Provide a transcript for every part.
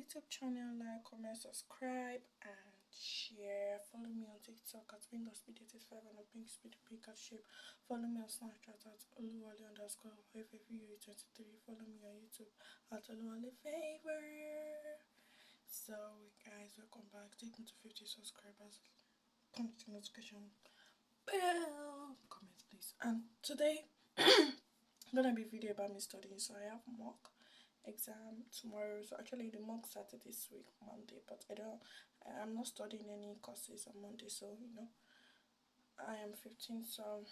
YouTube channel, like, comment, subscribe, and share. Follow me on TikTok at BingOSpeed85 and at BingSpeed Shape. Follow me on Snapchat at Oluwale_FFU23. Follow me on YouTube at Oluwale Favor. So guys, welcome back. Take me to 50 subscribers. Comment the notification bell. Comment please. And today gonna be a video about me studying. So I have mock exam tomorrow. So actually the mock started this week Monday, but I'm not studying any courses on Monday. So I am 15, so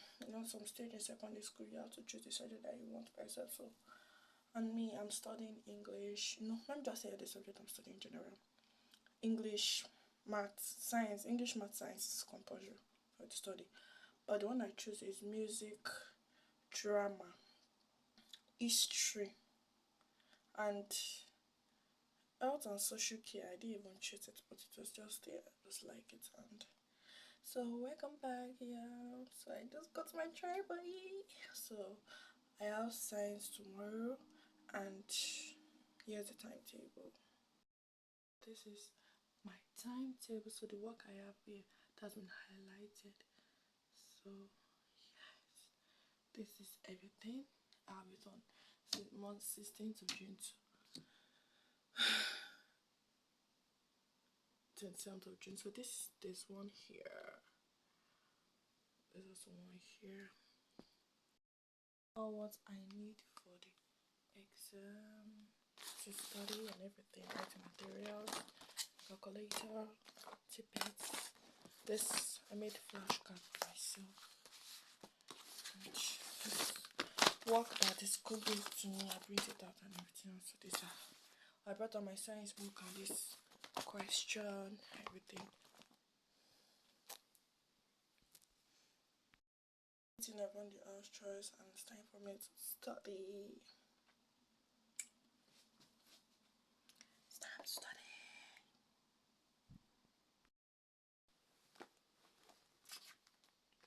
some stage in secondary school you have to choose the subject that you want by yourself. So and me, I'm studying English. Let me just say the subject I'm studying in general. English, maths, science. English, maths, science is compulsory for the study. But the one I choose is music, drama, history, and health and social care. I didn't even choose it, but it was just there. I just like it. And so welcome back here. So I just got my tripod. So I have science tomorrow, and here's the timetable. This is my timetable. So the work I have here has been highlighted. So yes, this is everything. I have it on month 16th of June to 27th of June. So there's one here. There's also one here. All what I need for the exam to study and everything, writing materials, calculator, tippets. This I made flashcard for myself. And this work that the school gave to me, I printed out and everything. So this I brought out my science book and this question, everything. I've run the house chores and it's time for me to study. It's time to study.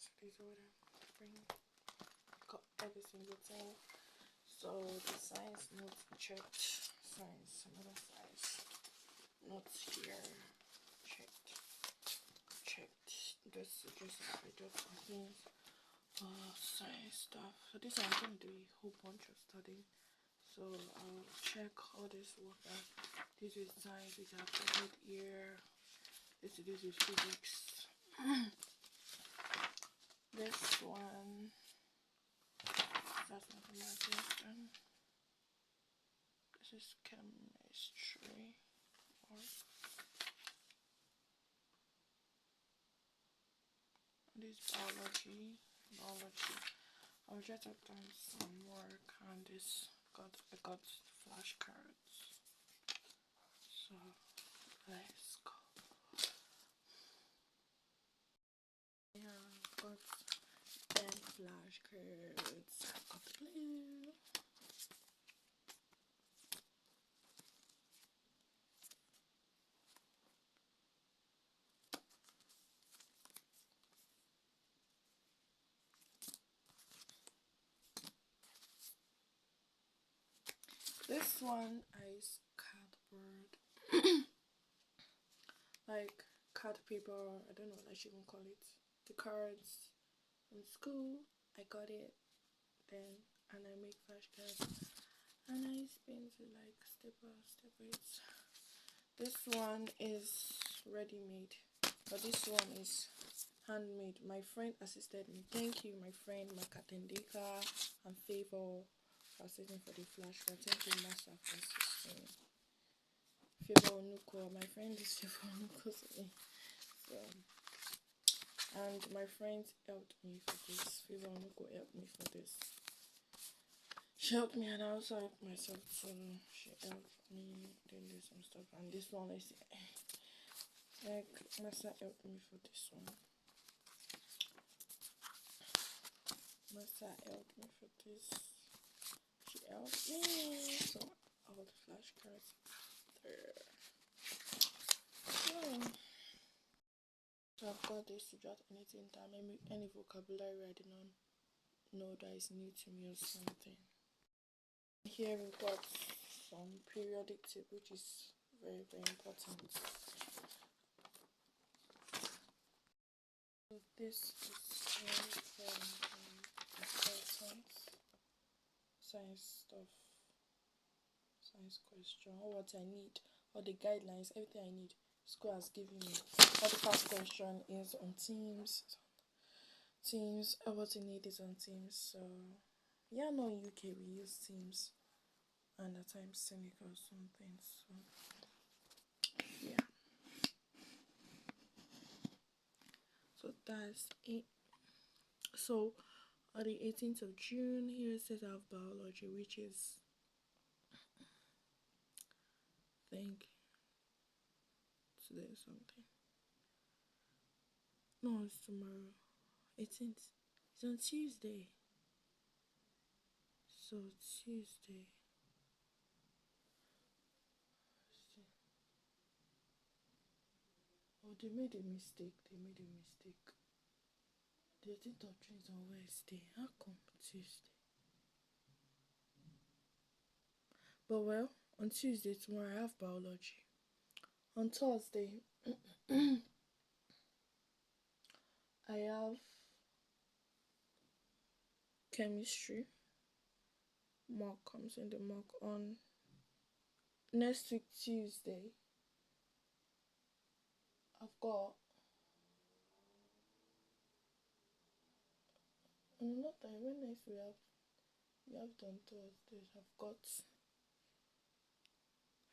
So this is what I'm bringing. Got every single thing. So the science notes checked. Science, another science notes here. Checked. This is just I got some things. Science stuff. So this I'm going to do a whole bunch of studying. So I'll check all this work out. This is science, which I've covered here. This is physics. This one, that's mathematics. And this is chemistry. This biology. I'll just have done some work on this. I got flashcards. So let's go. Yeah, I've got 10 flashcards. I've got the blue. This one is cardboard. Like card paper, I don't know what I should even call it. The cards from school, I got it then, and I make flashcards and I spin to like staples. This one is ready-made, but this one is handmade. My friend assisted me. Thank you, my friend Makatendeka and Favor, for assisting for the flashcard. Thank you, Master, for assisting. Favor Onuko, my friend is Favor Onuko. So, and my friends helped me for this. Favor Onuko helped me for this. She helped me and I also helped myself. So she helped me doing some stuff. And this one is like Master helped me for this one. Master helped me for this. She helped me. So all the flashcards there. So I've got this to jot anything down, maybe any vocabulary I did not know that is new to me or something. Here we've got some periodic table, which is very, very important. So this is very, important science stuff, science question, what I need, all the guidelines, everything I need. School has given me. All the past question is on Teams. What you need is on Teams. So yeah, no, in UK we use Teams and at times Seneca or something. So yeah. So that's it. So on the 18th of June, here it says I have biology, which is, I think, today or something. No, it's tomorrow. 18th. It's on Tuesday. So Tuesday. Oh, they made a mistake. The 18th of June is on Wednesday. How come Tuesday? But well, on Tuesday, tomorrow, I have biology. On Thursday, I have chemistry. Mock comes in the mock. On next week, Tuesday, I've got another time. When next we have done Thursdays, I've got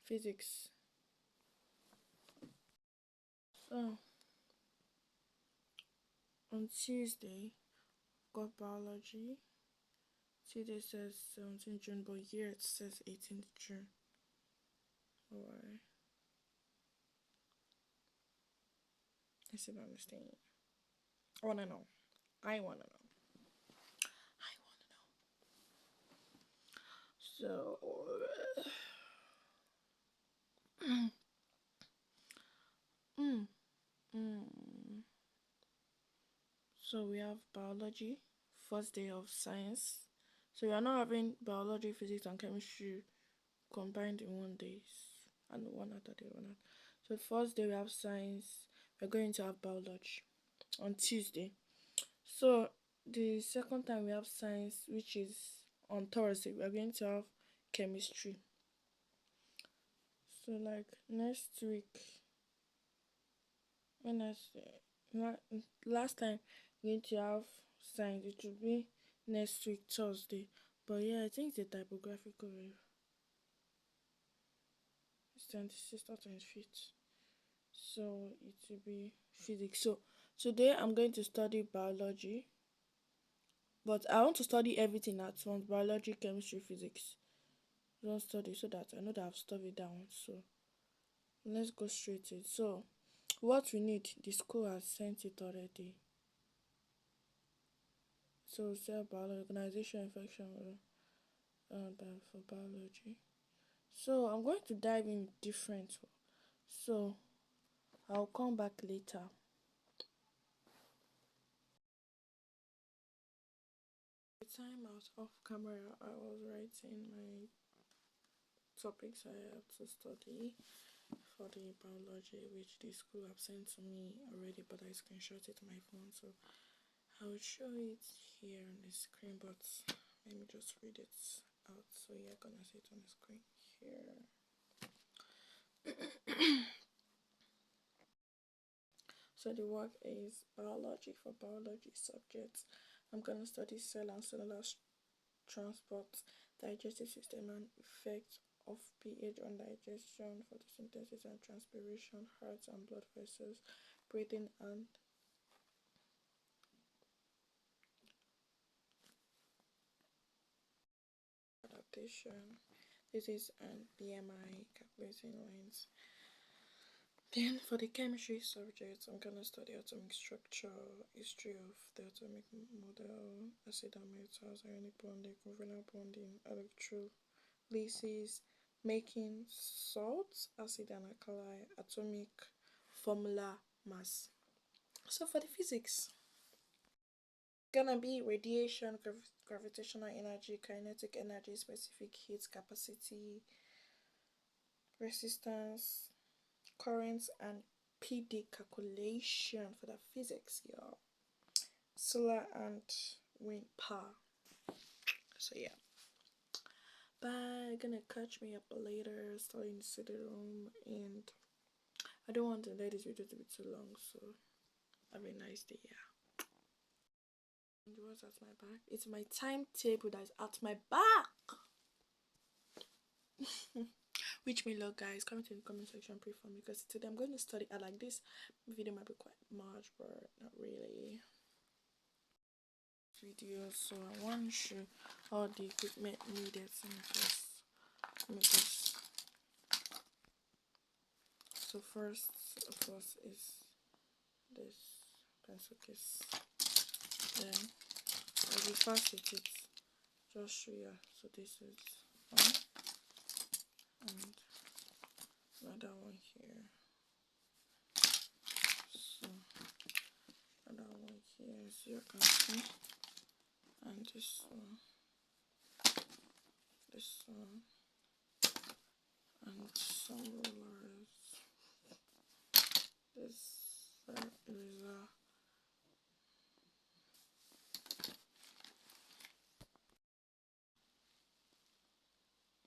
physics. So on Tuesday, got biology. Tuesday says 17th June, but here it says 18th June. Alright. Let's see if I'm mistaken. I wanna know. So so we have biology, first day of science. So we are not having biology, physics, and chemistry combined in one day, and one after the one. So first day we have science. We're going to have biology on Tuesday. So the second time we have science, which is on Thursday, we are going to have chemistry. So like next week, when I say last time we're going to have science, it will be next week Thursday. But yeah, I think it's a typographical error. It's 26th or 25th. So it will be physics. So today I'm going to study biology, but I want to study everything at once: biology, chemistry, physics. Don't study so that I know that I've studied down. So let's go straight to it. So what we need, the school has sent it already. So cell biology, organization, infection for biology. So I'm going to dive in different. So I'll come back later. The time I was off camera, I was writing my topics I have to study for the biology, which the school have sent to me already, but I screenshot it to my phone, so I will show it here on the screen, but let me just read it out so you're gonna see it on the screen here. So the work is biology for biology subjects. I'm gonna study cell and cellular transport, digestive system and effect of pH on digestion, photosynthesis and transpiration, heart and blood vessels, breathing and adaptation. This is an BMI calculating lines. Then for the chemistry subject, I'm gonna study atomic structure, history of the atomic model, acid and metals, ionic bonding, covalent bonding, electrolysis, making salts, acid and alkali, atomic formula, mass. So for the physics, gonna be radiation, gravitational energy, kinetic energy, specific heat capacity, resistance, currents, and PD calculation for the physics, y'all. Solar and wind power. So yeah. Bye. Gonna catch me up later, starting in the city room, and I don't want to let this video to be too long, so have a nice day. Yeah. And what's at my back? It's my timetable that's at my back. Wish me luck, guys. Comment in the comment section, pray for me, because today I'm going to study. I like this video might be quite much, but not really. Video, so I want to show all the equipment needed. So so first of course is this pencil case. Then I'll be fast with it. Just show you. So this is one and another one here. So another one here, so you can see. And this one, and some rollers. This eraser,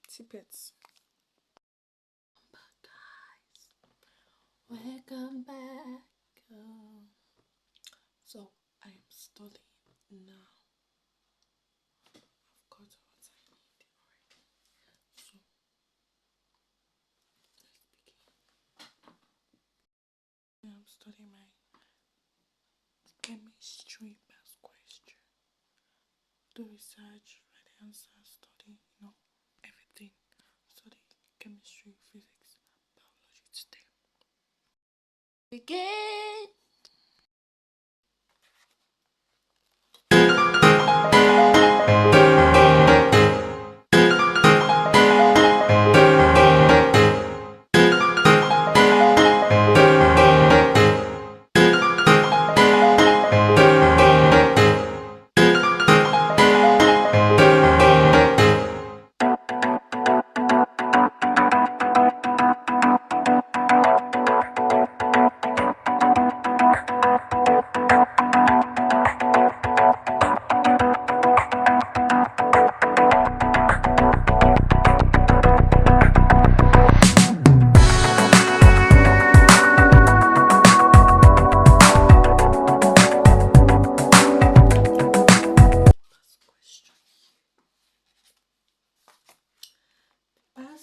tippets. But guys, welcome back. So I am studying now. I'm studying my chemistry past question. Do research, write the answers, study, everything. Study chemistry, physics, biology today. Begin!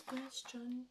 Question.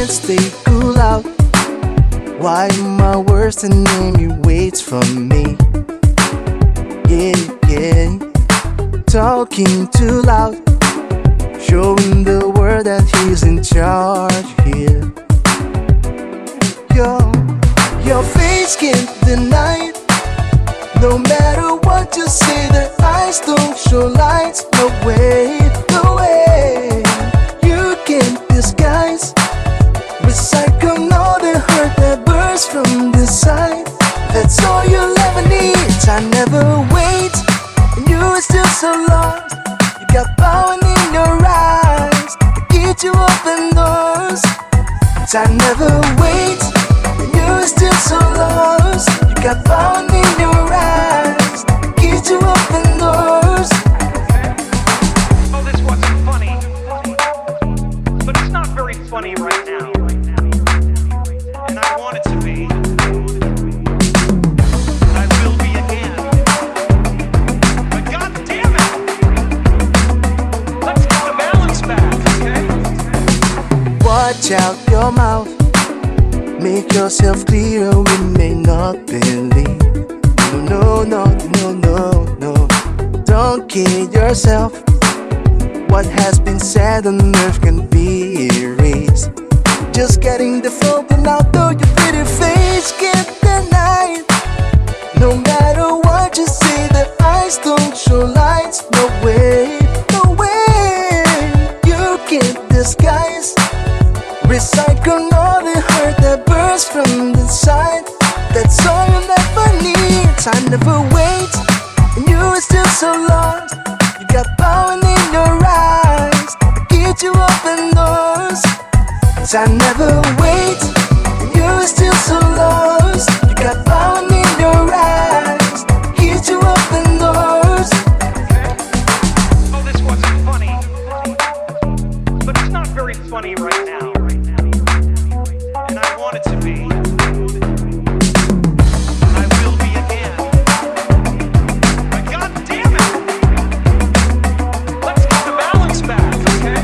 Stay cool out. Why my worst enemy waits for me? Yeah. Talking too loud, showing the world that he's in charge here. Your face can't deny it. No matter what you say, their eyes don't show lights. No way, you can't disguise. Recycle all the hurt that bursts from the side. That's all you'll ever need. Time never waits, and you're still so lost. You got power in your eyes to get you open doors. Time never waits, and you're still so lost. You got power in your eyes to get you open doors. Oh, this wasn't funny, but it's not very funny right now. And I want it to be. And I will be again. But God damn it! Let's get the balance back, okay? Watch out your mouth. Make yourself clear, we may not believe. No, no, no, no, no. Don't kid yourself. What has been said on earth can be erased. Just getting the phone out, though your pretty face can't deny it. No matter what you say, the eyes don't show lights. No way, no way. You can't disguise. Recycle all the hurt that bursts from the side. That's all you never need. Time never waits, and you are still so lost. You got power in your eyes, get you open doors. Time never waits, and you are still so lost. You got power in your eyes, get you open doors. Oh, this wasn't funny, but it's not very funny right now. And I want it to be. And I will be again. But God damn it! Let's get the balance back, okay?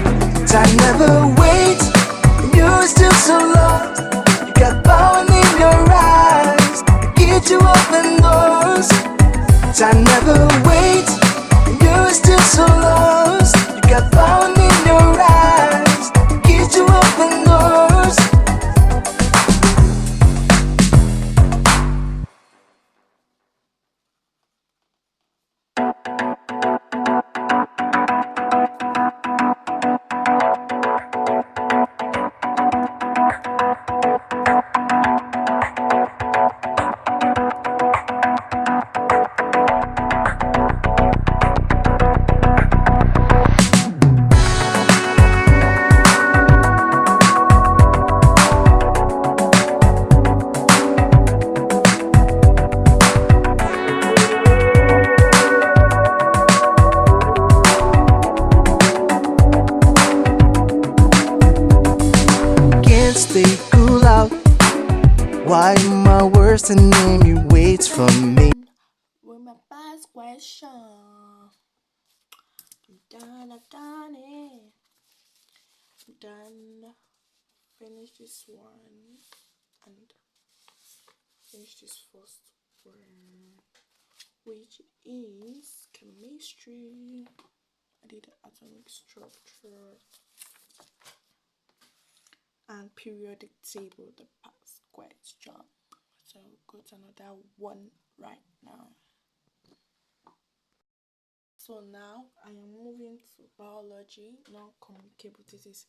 Time never waits, and you're still so lost. You got power in your eyes, get you open doors. Time never waits, and you're still so lost. You got power in your eyes, get you open doors. Can't stay cool out. Why my worst enemy waits for me? With my past question, I've done it. Done. Finish this one and finish this first one, which is chemistry. I did atomic structure and periodic table, the past question. So go to another one right now. So now I am moving to biology, non-communicable disease.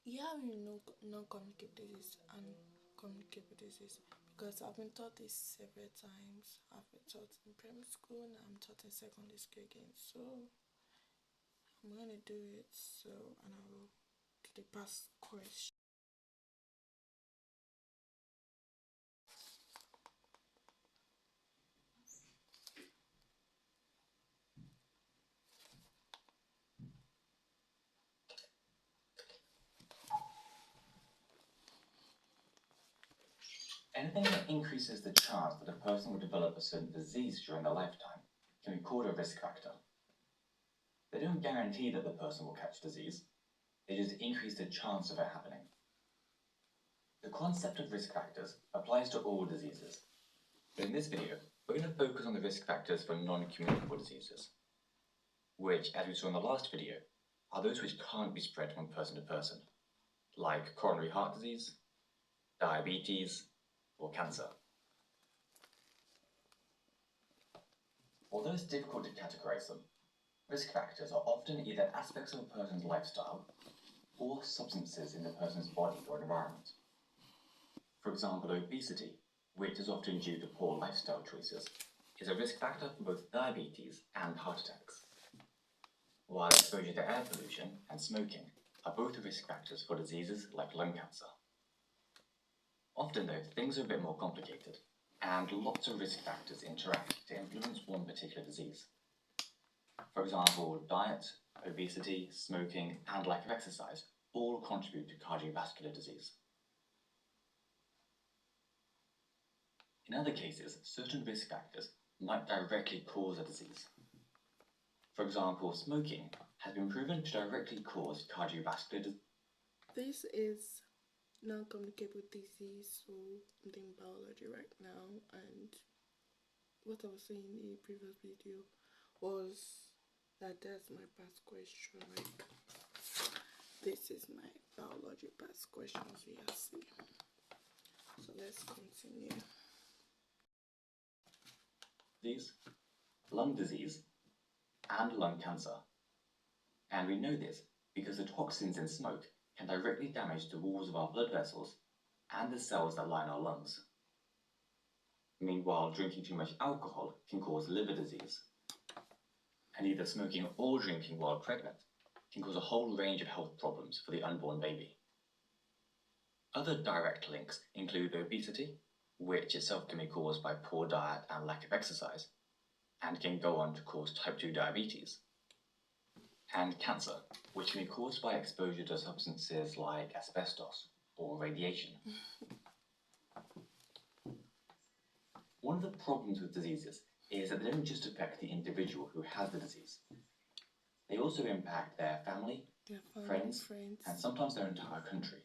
Yeah, we know non-communicable disease and communicable disease because I've been taught this several times. I've been taught in primary school and I'm taught in secondary school again. So I'm gonna do it. So and I will do the past question. Anything that increases the chance that a person will develop a certain disease during their lifetime can be called a risk factor. They don't guarantee that the person will catch disease, they just increase the chance of it happening. The concept of risk factors applies to all diseases, but in this video, we're going to focus on the risk factors for non-communicable diseases, which, as we saw in the last video, are those which can't be spread from person to person, like coronary heart disease, diabetes, or cancer. Although it's difficult to categorize them, risk factors are often either aspects of a person's lifestyle or substances in the person's body or environment. For example, obesity, which is often due to poor lifestyle choices, is a risk factor for both diabetes and heart attacks, while exposure to air pollution and smoking are both risk factors for diseases like lung cancer. Often though, things are a bit more complicated, and lots of risk factors interact to influence one particular disease. For example, diet, obesity, smoking, and lack of exercise all contribute to cardiovascular disease. In other cases, certain risk factors might directly cause a disease. For example, smoking has been proven to directly cause cardiovascular disease. This is non-communicable disease. So I'm doing biology right now, and what I was saying in the previous video was that that's my past question. Like, this is my biology past questions we have seen. So let's continue. These, lung disease, and lung cancer. And we know this because the toxins in smoke can directly damage the walls of our blood vessels and the cells that line our lungs. Meanwhile, drinking too much alcohol can cause liver disease. And either smoking or drinking while pregnant can cause a whole range of health problems for the unborn baby. Other direct links include obesity, which itself can be caused by poor diet and lack of exercise, and can go on to cause type 2 diabetes. And cancer, which can be caused by exposure to substances like asbestos or radiation. One of the problems with diseases is that they don't just affect the individual who has the disease. They also impact their family, friends, and sometimes their entire country.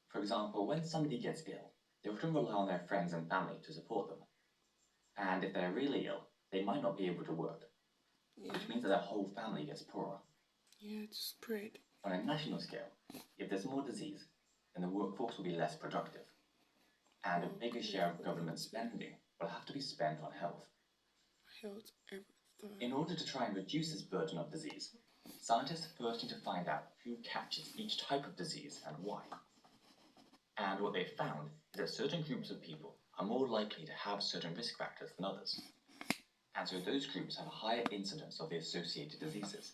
For example, when somebody gets ill, they often rely on their friends and family to support them. And if they're really ill, they might not be able to work, which means that their whole family gets poorer. Yeah, it's spread. On a national scale, if there's more disease, then the workforce will be less productive, and a bigger share of government spending will have to be spent on health. Everything. In order to try and reduce this burden of disease, scientists first need to find out who catches each type of disease and why. And what they found is that certain groups of people are more likely to have certain risk factors than others. And so those groups have a higher incidence of the associated diseases.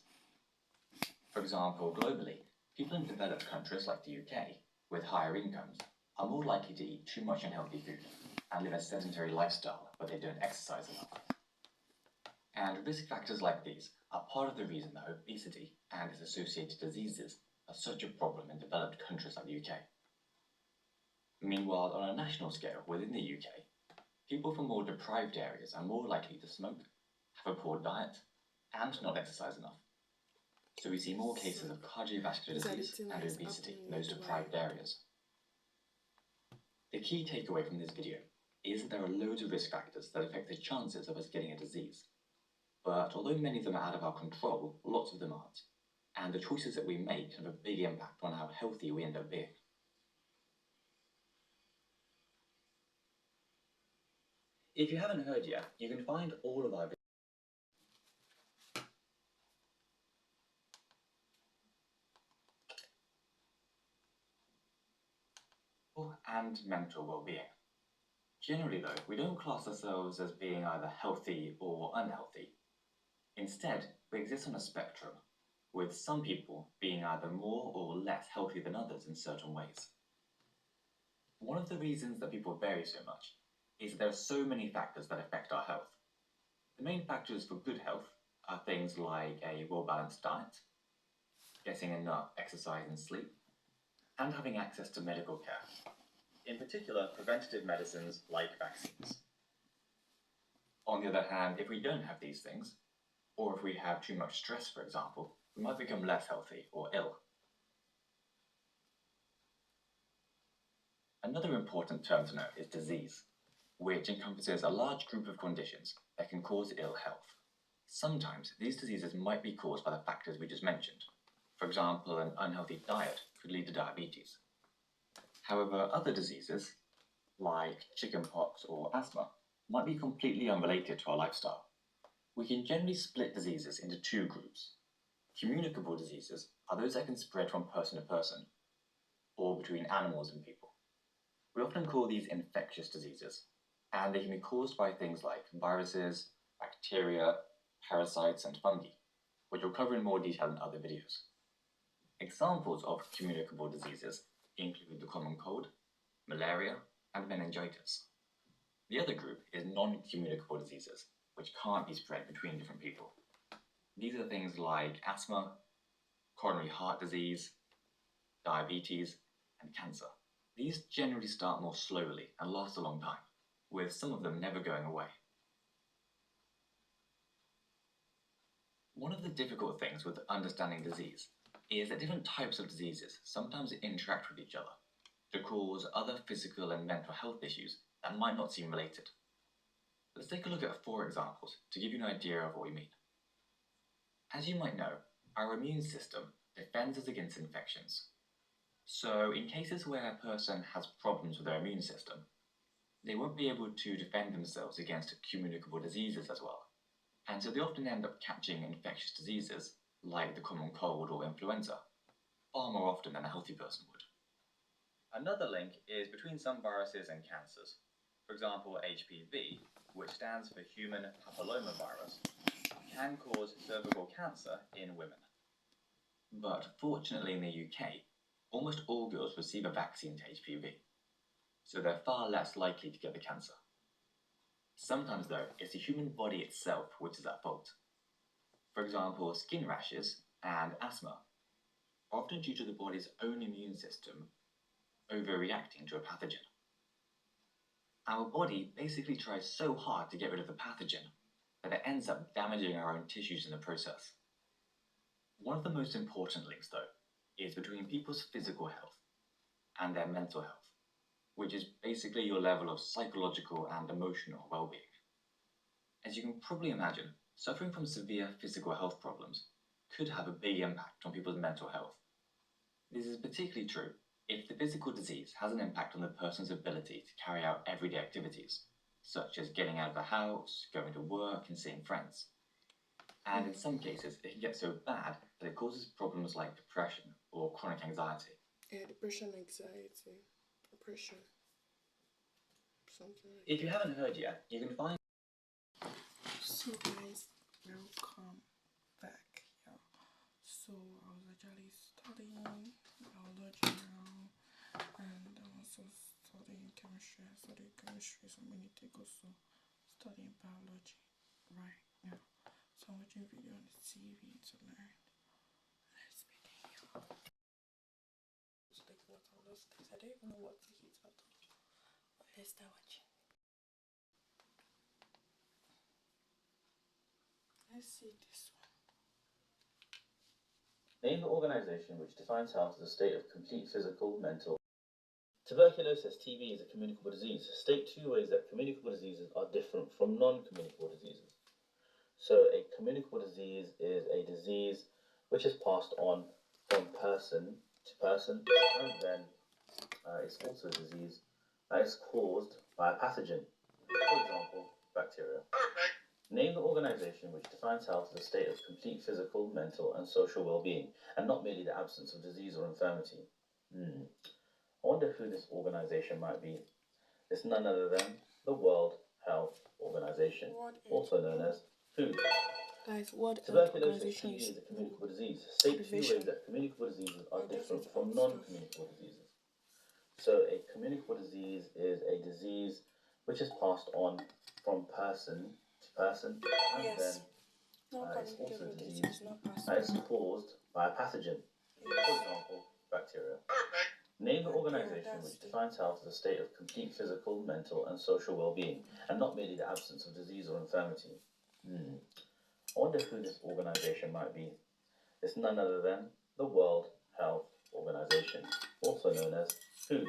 For example, globally, people in developed countries like the UK, with higher incomes, are more likely to eat too much unhealthy food and live a sedentary lifestyle where they don't exercise enough. And risk factors like these are part of the reason that obesity and its associated diseases are such a problem in developed countries like the UK. Meanwhile, on a national scale within the UK, people from more deprived areas are more likely to smoke, have a poor diet, and not exercise enough. So we see more cases of cardiovascular disease and obesity in those deprived areas. The key takeaway from this video is that there are loads of risk factors that affect the chances of us getting a disease. But although many of them are out of our control, lots of them aren't. And the choices that we make have a big impact on how healthy we end up being. If you haven't heard yet, you can find all of our videos and mental well-being. Generally though, we don't class ourselves as being either healthy or unhealthy. Instead, we exist on a spectrum, with some people being either more or less healthy than others in certain ways. One of the reasons that people vary so much is that there are so many factors that affect our health. The main factors for good health are things like a well-balanced diet, getting enough exercise and sleep, and having access to medical care. In particular, preventative medicines like vaccines. On the other hand, if we don't have these things, or if we have too much stress, for example, we might become less healthy or ill. Another important term to note is disease, which encompasses a large group of conditions that can cause ill health. Sometimes these diseases might be caused by the factors we just mentioned. For example, an unhealthy diet could lead to diabetes. However, other diseases, like chickenpox or asthma, might be completely unrelated to our lifestyle. We can generally split diseases into two groups. Communicable diseases are those that can spread from person to person, or between animals and people. We often call these infectious diseases, and they can be caused by things like viruses, bacteria, parasites, and fungi, which we'll cover in more detail in other videos. Examples of communicable diseases include the common cold, malaria, and meningitis. The other group is non-communicable diseases, which can't be spread between different people. These are things like asthma, coronary heart disease, diabetes, and cancer. These generally start more slowly and last a long time, with some of them never going away. One of the difficult things with understanding disease is that different types of diseases sometimes interact with each other to cause other physical and mental health issues that might not seem related. Let's take a look at 4 examples to give you an idea of what we mean. As you might know, our immune system defends us against infections. So in cases where a person has problems with their immune system, they won't be able to defend themselves against communicable diseases as well. And so they often end up catching infectious diseases like the common cold or influenza, far more often than a healthy person would. Another link is between some viruses and cancers. For example, HPV, which stands for human papillomavirus, can cause cervical cancer in women. But fortunately in the UK, almost all girls receive a vaccine to HPV, so they're far less likely to get the cancer. Sometimes though, it's the human body itself which is at fault. For example, skin rashes and asthma are often due to the body's own immune system overreacting to a pathogen. Our body basically tries so hard to get rid of the pathogen that it ends up damaging our own tissues in the process. One of the most important links, though, is between people's physical health and their mental health, which is basically your level of psychological and emotional well-being. As you can probably imagine, suffering from severe physical health problems could have a big impact on people's mental health. This is particularly true if the physical disease has an impact on the person's ability to carry out everyday activities, such as getting out of the house, going to work, and seeing friends. And in some cases, it can get so bad that it causes problems like depression or chronic anxiety. Yeah, depression, anxiety, depression, something like If you haven't heard yet, you can find... So guys, welcome back. Yeah. So I was actually studying biology now, and I'm also studying chemistry. I studied chemistry some minutes ago, so studying biology right now. So I'm watching video on the TV to learn. Let's begin. Just like what all those things. I don't even know what to hit at all. But let's start watching. Let's see this one. Name the organization which defines health as a state of complete physical, mental. Tuberculosis, TB, is a communicable disease. State 2 ways that communicable diseases are different from non-communicable diseases. So a communicable disease is a disease which is passed on from person to person, and then it's also a disease that is caused by a pathogen, for example, bacteria. Name the organization which defines health as a state of complete physical, mental, and social well-being, and not merely the absence of disease or infirmity. I wonder who this organization might be. It's none other than the World Health Organization, also known as WHO. Guys, what Tuberculosis, TB, is a communicable disease. State 2 ways that communicable diseases are different from non-communicable diseases. So a communicable disease is a disease which is passed on from person to person, and then it's also a disease that is caused by a pathogen, for example, bacteria. Name the organization which defines health as a state of complete physical, mental, and social well-being, and not merely the absence of disease or infirmity. I wonder who this organization might be. It's none other than the World Health Organization, also known as WHO.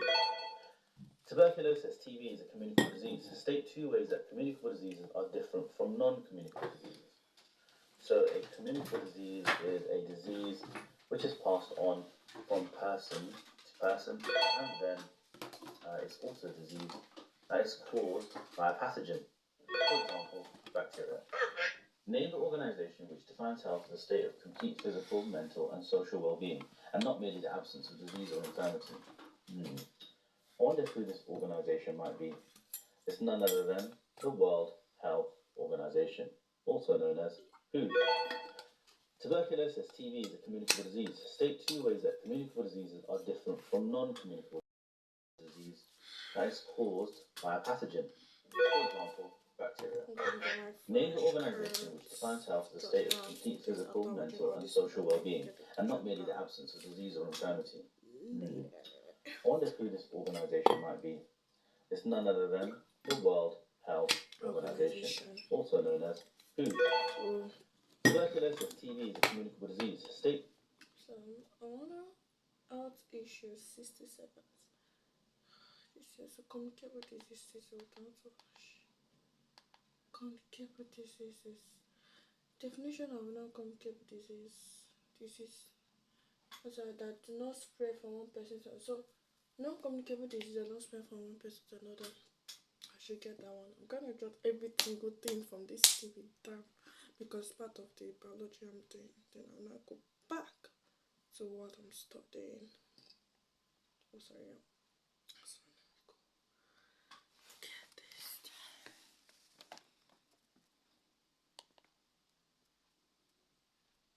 Tuberculosis, TB, is a communicable disease. State 2 ways that communicable diseases are different from non-communicable diseases. So a communicable disease is a disease which is passed on from person to person, and then it's also a disease that is caused by a pathogen, for example, bacteria. Name the organization which defines health as a state of complete physical, mental, and social well-being, and not merely the absence of disease or infirmity. I wonder who this organization might be. It's none other than the World Health Organization, also known as WHO. Tuberculosis, TB, is a communicable disease. State 2 ways that communicable diseases are different from non-communicable disease that is caused by a pathogen, for example, bacteria. Name the organization which defines health as a state of complete physical, mental, and social well-being, and not merely the absence of disease or infirmity. I wonder who this organization might be. It's none other than the World Health Organization, also known as WHO. Tuberculosis, TB, is a communicable disease. State Another health issue, 60 seconds. This is a communicable disease. Communicable diseases. Definition of non-communicable disease. That do not spread from one person to another. So, non-communicable diseases are not spread from one person to another. I should get that one. I'm gonna jot every single thing from this TV down because part of the biology I'm doing. Then I'll now go back to what I'm studying. Oh, sorry. So let me go get this.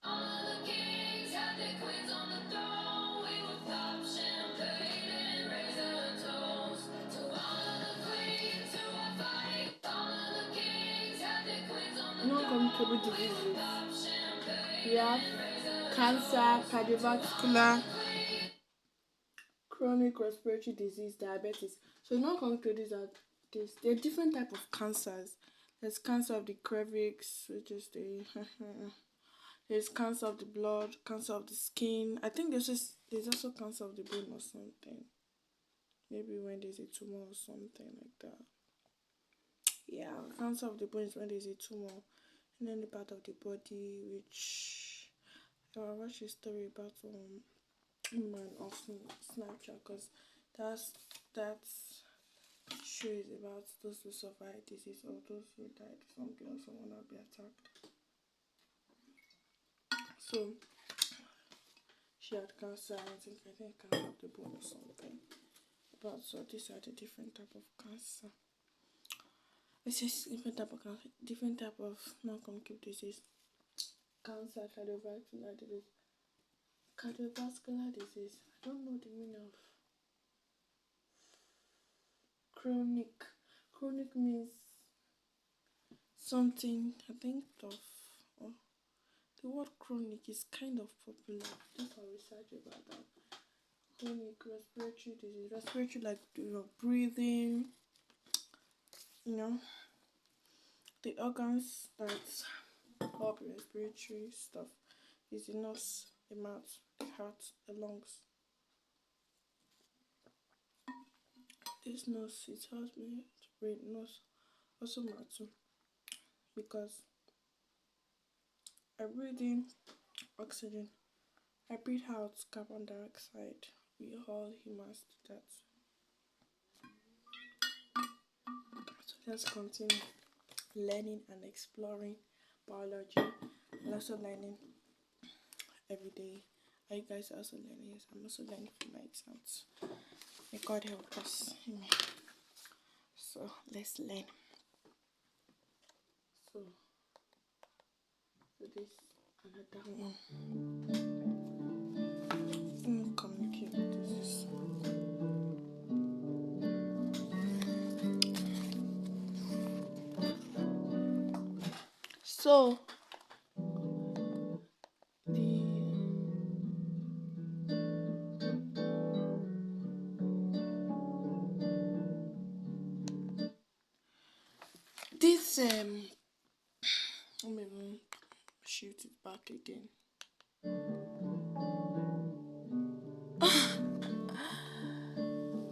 All the kings had their queens on the throne. We would pop champagne and raise a toast to all of the queens who are fighting. All of the kings had their queens on the Non-communicable throne. We diseases. would pop champagne We have and raise a cancer, cardiovascular, chronic respiratory disease, diabetes. So non-communicable diseases there are different type of cancers. There's cancer of the cervix, which is the there's cancer of the blood, cancer of the skin. I think there's also cancer of the bone or something. Maybe when there's a tumor or something like that. Yeah, cancer of the bone is when there's a tumor in any part of the body, which I watched a story about man on Snapchat because that show is about those who survive disease or those who died something or someone will be attacked. So she had cancer, I think cancer of the bone or something. But so these are the different type of cancer. It's just different type of cancer, different type of non-communicable disease. Cancer, cardiovascular disease. Cardiovascular disease. I don't know the meaning of chronic. Chronic means something, I think of. The word chronic is kind of popular. Just for research about that. Chronic respiratory disease. Respiratory, like your breathing, the organs that help respiratory stuff is the nose, the mouth, the heart, the lungs. This nose, it helps me to breathe. Nose also mouth too, because I breathe in oxygen, I breathe out carbon dioxide. We all humans do that. So let's continue learning and exploring biology and also learning every day. Are you guys also learning? Yes, I'm also learning for my exams. May God help us. Amen. So let's learn. So this another one. Communicate this. So this let me shoot it back again.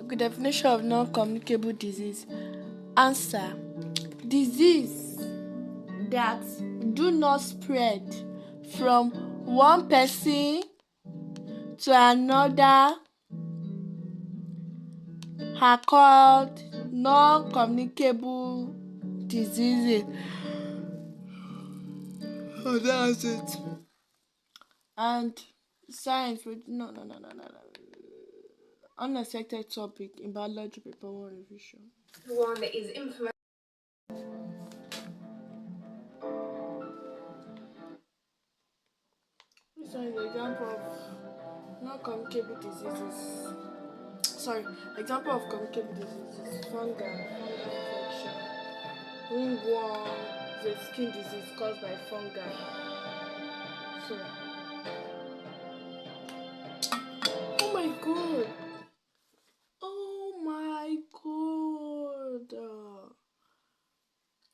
Good definition of non-communicable disease. Answer: disease that do not spread from one person to another are called non-communicable diseases. Oh, that's it. And science with no. Unexpected topic in biology paper 1 revision. One that is implemented. This is an example of non-communicable diseases. Example of communicable diseases: fungal infection, ringworm, the skin disease caused by fungi. So, oh my god!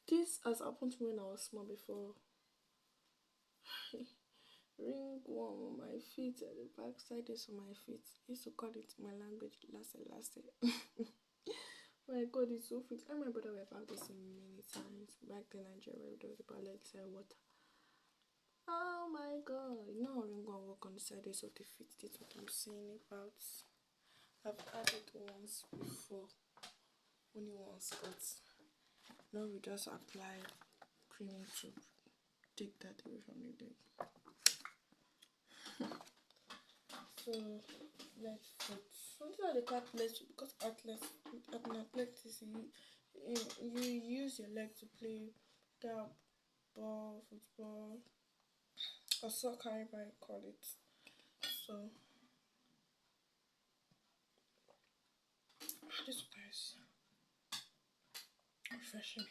This has happened to me when I was small before. ringworm on my feet, at the backside is on my feet. I used to call it in my language last. My God, it's so fixed. And my brother were about this many times back in Nigeria. It was about like say water. Oh my God, now ringworm walk on the sides of the feet. That's what I'm saying about. I've had it once before, only once, but now we just apply cream to take that away from the leg. So let's put something like the athletes, because athletics you use your leg to play that ball, football, or soccer, if I call it. So this guy's refreshing me.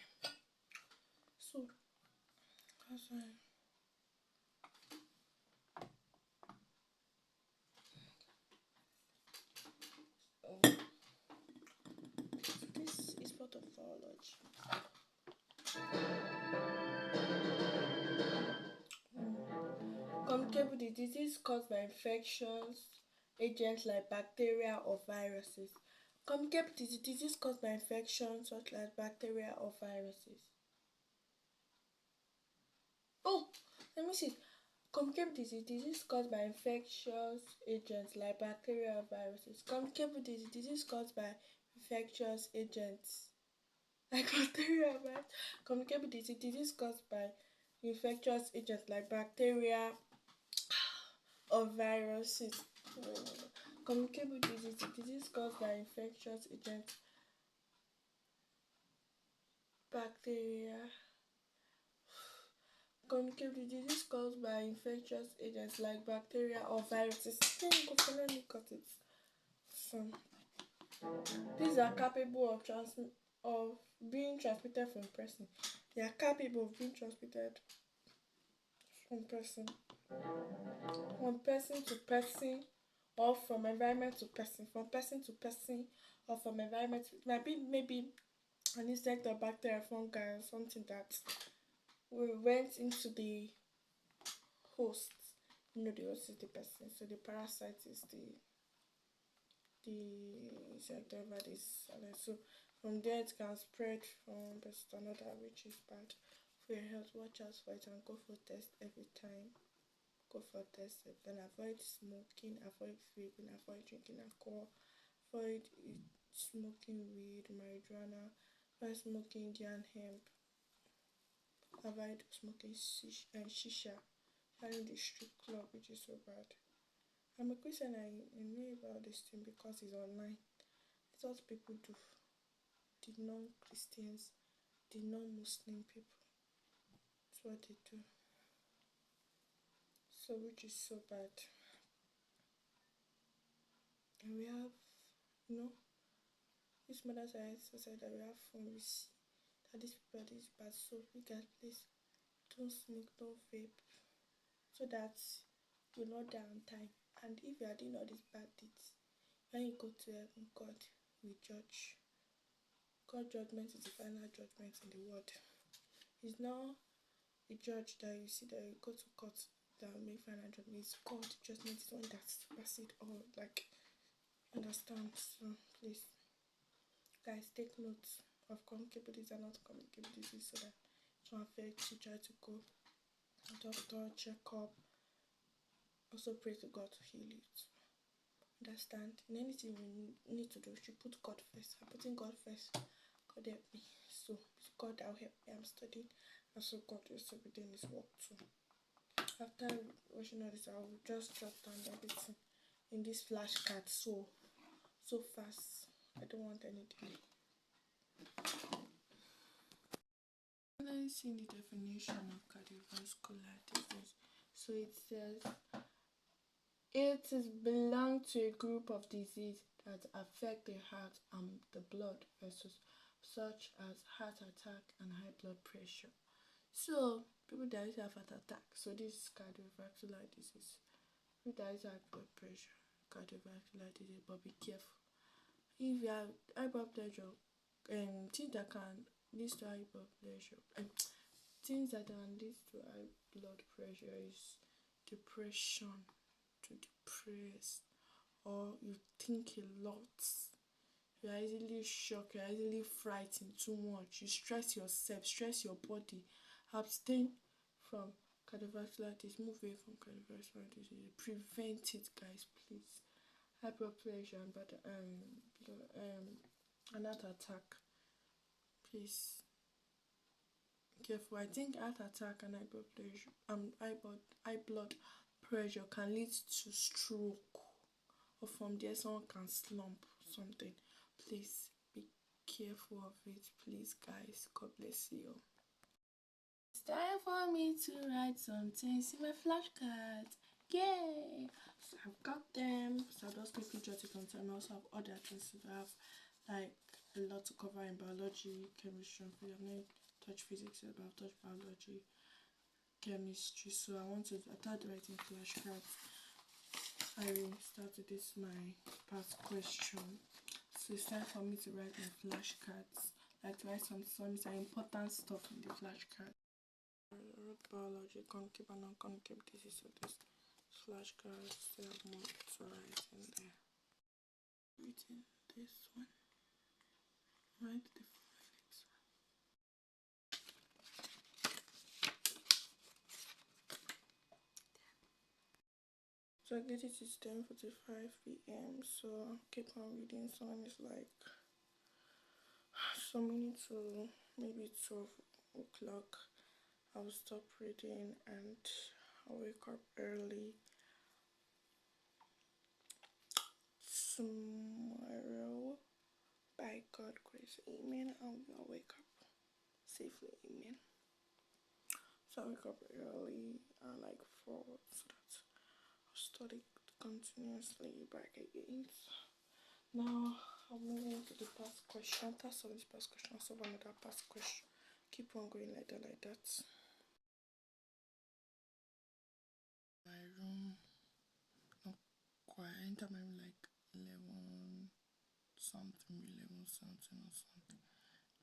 So as this is part of biology. Communicable disease caused by infections, agents like bacteria or viruses. Communicable disease caused by infections such as bacteria or viruses. Oh, let me see. Communicable disease caused by infectious agents like bacteria or viruses. Communicable disease caused by infectious agents like bacteria or viruses. Communicable disease caused by infectious agents like bacteria or viruses. Communicable disease caused by infectious agents, bacteria. Communicable disease caused by infectious agents like bacteria or viruses. Let me cut it. So these are capable of being transmitted from person. They are capable of being transmitted from person to person, or from environment to person, or from environment. It might be maybe an insect or bacteria, fungi, or something that went into the host. The host is the person, so the parasite is the insect, whatever this. So from there it can spread from person to another, which is bad for your health. Watch out for it and go for test every time. Go for test, then avoid smoking, avoid vaping, avoid drinking alcohol, avoid smoking weed, marijuana, avoid smoking Indian hemp, avoid smoking shisha, having the street club, which is so bad. I'm a Christian. I know about this thing because it's online. It's what people do. The non-Christians, the non-Muslim people. It's what they do. So which is so bad. And we have, this mother side said that we have fun. We see that these people are this bad. So we guys, please don't smoke, don't vape, so that you'll not die on time. And if you are doing all these bad deeds, when you go to heaven, God will judge. God's judgment is the final judgment in the world. It's not the judge that you see that you go to court that will make final judgment. It's God judgment is one that supersedes all. Like, understand? So please, guys, take note of communicable disease and not communicable disease, so that it won't affect you. Try to go to doctor, check up. Also pray to God to heal you. Understand? In anything we need to do, we should put God first. I'm putting God first. God help me. So God, I'll help me. I'm studying, and so God will also be doing His work too. After watching all this, I will just jot down everything in this flashcard so fast. I don't want any delay. Let's see the definition of cardiovascular disease. So it says it is belong to a group of diseases that affect the heart and the blood vessels, such as heart attack and high blood pressure. So people that have heart attack, so this is cardiovascular disease. People that have blood pressure, cardiovascular disease, but be careful. If you have high blood pressure, things that can lead to high blood pressure, things that can lead to high blood pressure is depression, to depressed, or you think a lot, you are easily shocked, you are easily frightened too much, you stress yourself, stress your body, abstain from cardiovascular disease, move away from cardiovascular disease, prevent it, guys, please. High blood pressure and heart attack, please careful. I think heart attack and high blood pressure can lead to stroke, or from there someone can slump something. Please be careful of it, please, guys. God bless you. It's time for me to write some things in my flashcards. Yay! So I've got them, so I'll just quickly jot it on time. I also have other things to have, like a lot to cover in biology, chemistry, and I've not touched physics yet, but I've touched biology, chemistry. So I started writing flashcards. I will start with this, my past question. So it's time for me to write my flashcards, like to write some important stuff in the flashcard. I wrote biology, concave and non-concave disease, so this flashcards still have more to write in there. Written this one, write the next one. So I guess it is 10:45 p.m. So I'll keep on reading. So when it's like some minutes to maybe 12 o'clock, I'll stop reading and I'll wake up early tomorrow. By God grace, amen. I'll wake up safely, amen. So I wake up early like 4, so that I'll study continuously back again. Now I'll move on to the past question. After solving this past question, I'll solve another past question. Keep on going like that. My room, not quite. I enter my room like 11 something or something.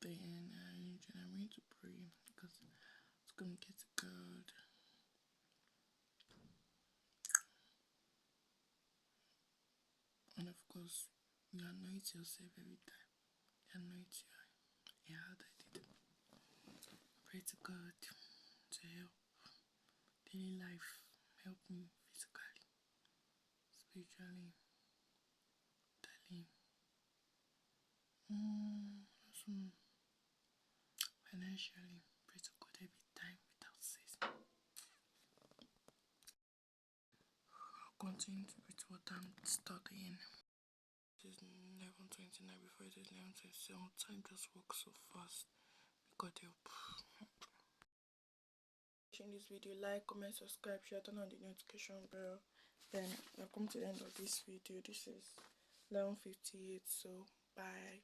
Then I'm going to pray because it's going to get good. And of course, you anoint yourself every time. You anoint your head. I did. Pray to God to help daily life, help me physically, spiritually, mentally, financially. Pray to God every time without ceasing. I'll continue to read what I'm studying. It is 11:29 before it is 11:27. Time just walks so fast. God help. Watching this video, like, comment, subscribe, share, turn on the notification bell. Then I've come to the end of this video. This is 11:58, so bye.